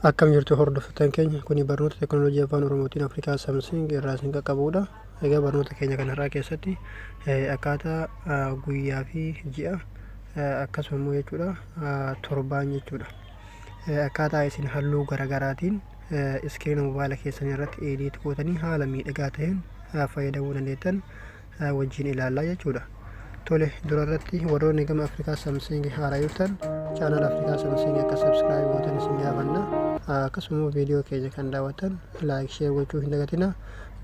Akkam jirtu hordoftoota keenya kuni barnoota teekinooloojii afaan oromootiin Afrikaa Samsung irraa isin qaqqabudha. Egaa barnoota keenya kanarraa keessatti akkaataa guyyaa fi ji'a akkasuma immoo jechuudha torbaan jechuudha. Akkaataa isin halluu garaagaraatiin iskiriina mobaayila keessanii irratti eediit gootanii haala miidhagaa ta'een fayyadamuu dandeettan wajjin ilaallaa jechuudha. Tole durarratti warroonni gama Afrikaa Samsung haaraa jirtan chaanal Afrikaa Samsung akka subscribe gootan isin gaafanna. Akkasuma viidiyoo keenya kan daawwatan like share gochuu hin dagatina.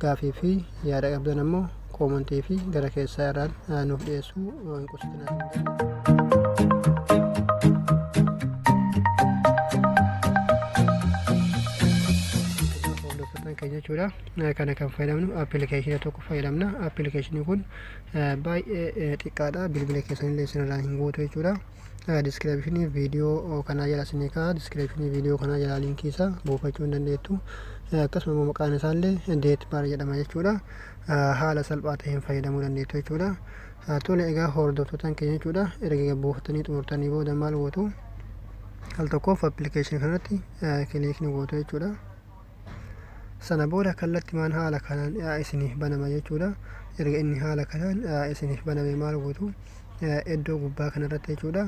Gaafii fi yaada qabdan ammoo koomentii fi gara keessaa irraan nuuf dhiyeessuu hin qusatina. Kana kan fayyadamnu appilikeeshinii tokko fayyadamna. Appilikeeshiniin kun baay'ee xiqqaadha. Bilbila keessanillee isinirraa hin guutu jechuudha. Diskiripshinii viidiyoo kanaa jala isinii ka'a. Diskiripshinii viidiyoo kanaa jala liinkii isaa buufachuu hin dandeettu. Akkasuma immoo maqaan isaallee deet baar jedhama jechuudha. Haala salphaa ta'een fayyadamuu dandeettu jechuudha. Tole egaa hordoftoota keenya jechuudha. Erga buufatanii xumurtanii booda maal gootu? Al tokkoof appilikeeshinii kanatti kiliikni gootu jechuudha. Sana booda kallattii maan haala kanaan isiniif banama jechuudha. Erga inni haala kanaan isiniif baname maal gootu? Iddoo gubbaa kanarratti jechuudha.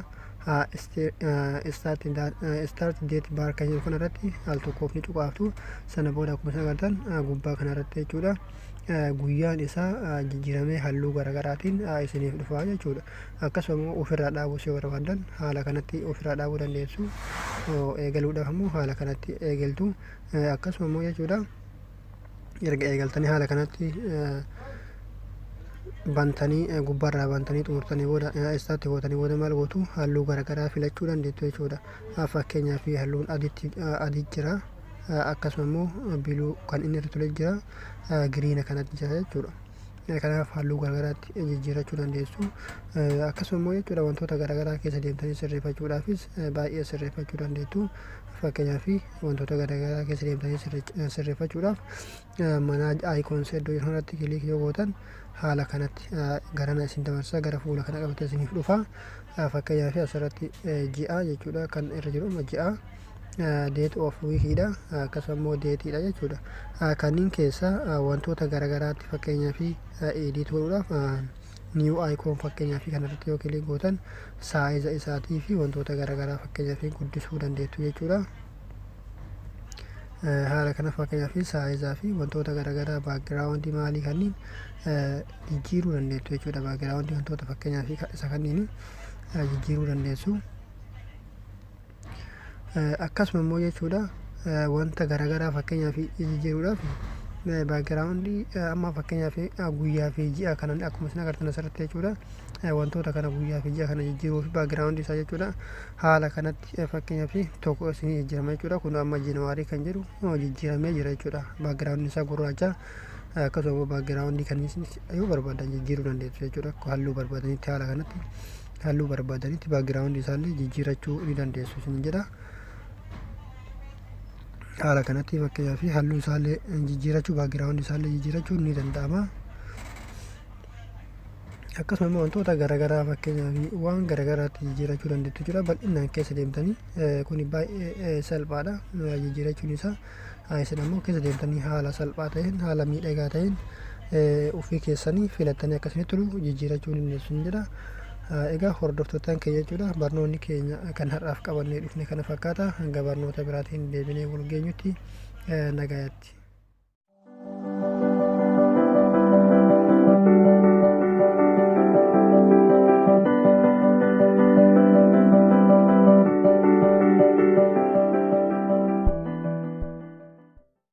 Start date bar kan jedhu kanarratti al tokkoof ni cuqaaftu. Sana booda akkuma isin agartan gubbaa kanarratti jechuudha. Guyyaan isaa jijjiiramee halluu garaagaraatiin isiniif dhufa jechuudha. Akkasuma ofirraa dhaabuu yoo barbaadan haala kanatti ofirraa dhaabuu dandeessu. Eegaluudhaaf immoo haala kanatti eegaltu. Akkasuma immoo jechuudha. Erga eegaltanii haala kanatti bantanii gubbaarraa bantanii xumurtanii booda istaatti gootanii booda maal gootu? Halluu garaagaraa filachuu dandeettu jechuudha. Fakkeenyaaf halluun adii jira. Akkasuma immoo biluu kan inni irra tole jira. Giriina kanatti jira jechuudha. Kanaaf halluu garaagaraatti jijjiirachuu dandeessu. Akkasuma immoo jechuudha wantoota garaagaraa keessa deemtanii sirreeffachuudhaafis baay'ee sirreeffachuu dandeettu. Fakkeenyaaf wantoota garaagaraa keessa deemtanii sirreeffachuudhaaf mana aayikoonsii iddoo irratti kiliik yoo gootan haala kanatti garana isin dabarsa gara fuula kana qabatee isiniif dhufa. Fakkeenyaaf asirratti ji'a jechuudha kan irra jiru ji'a. Date of weekidha. Akkasuma immoo deetiidha jechuudha. Kanneen keessa wantoota garaagaraatti fakkeenyaaf edit godhuudhaaf new icon fakkeenyaaf kanarratti yoo kiliik gootan saayiza isaatii fi wantoota garaagaraa fakkeenyaaf guddisuu dandeettu jechuudha. Haala kana fakkeenyaaf saayizaa fi wantoota garaagaraa baakgiraawundii maalii kanneen jijjiiruu dandeettu jechuudha. Baakgiraawundii wantoota fakkeenyaaf isa kanneen jijjiiruu dandeessu. Akkasuma immoo jechuudha wanta garaagaraa fakkeenyaaf jijjiiruudhaaf baakgiraawundii amma fakkeenyaaf guyyaa fi ji'a kanan akkuma isin agartan asirratti jechuudha. Wantoota kana guyyaa fi ji'a kana jijjiiruu fi baakgiraawundii isaa jechuudha. Haala kanatti fakkeenyaaf tokko isin jijjiirama jechuudha. Kun amma Januwaarii kan jedhu jijjiiramee jira jechuudha. Baakgiraawundiin isaa gurraacha. Akkasuma immoo baakgiraawundii kan isin yoo barbaadan jijjiiruu dandeessu jechuudha. Halluu barbaadanitti haala kanatti halluu barbaadanitti baakgiraawundii isaallee jijjiirachuu ni dandeessu isin jedha. Haala kanatti fakkeenyaaf halluu isaallee jijjiirachuu baakgiraawundii isaallee jijjiirachuun ni danda'ama. Akkasuma immoo wantoota garaagaraa fakkeenyaaf waan garaagaraatti jijjiirachuu dandeettu jira. Bal'inaan keessa deemtanii kun baay'ee salphaadha jijjiirachuun isaa. Isin ammoo keessa deemtanii haala salphaa ta'een haala miidhagaa ta'een ofii keessanii filattanii akkasinitti jijjiirachuu dandeessu jedha. Egaa hordoftoota keenya jechuudha barnoonni keenya kan har'aaf qabannee dhufne kana fakkaata. Hanga barnoota biraatiin deebinee wal geenyutti nagayaatti.